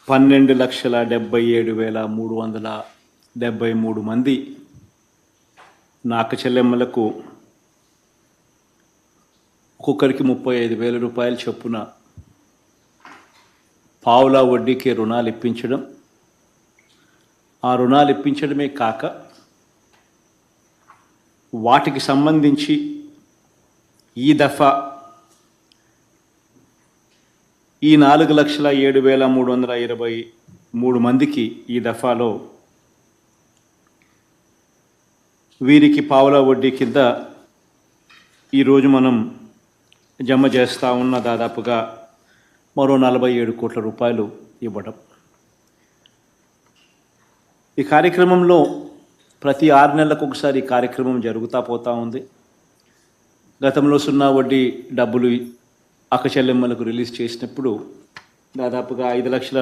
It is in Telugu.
12,77,373 మంది నా అక్క చెల్లెమ్మలకు ఒక్కొక్కరికి 35,000 రూపాయలు చొప్పున పావులా వడ్డీకి రుణాలు ఇప్పించడం, ఆ రుణాలు ఇప్పించడమే కాక వాటికి సంబంధించి ఈ దఫా ఈ 4,07,323 మందికి ఈ దఫాలో వీరికి పావులా వడ్డీ కింద ఈరోజు మనం జమ చేస్తూ ఉన్న దాదాపుగా మరో 47 కోట్ల రూపాయలు ఇవ్వడం. ఈ కార్యక్రమంలో ప్రతి 6 నెలలకు ఒకసారి ఈ కార్యక్రమం జరుగుతూ పోతూ ఉంది. గతంలో 0 వడ్డీ డబ్బులు అక్క చెల్లెమ్మలకు రిలీజ్ చేసినప్పుడు దాదాపుగా 5 లక్షల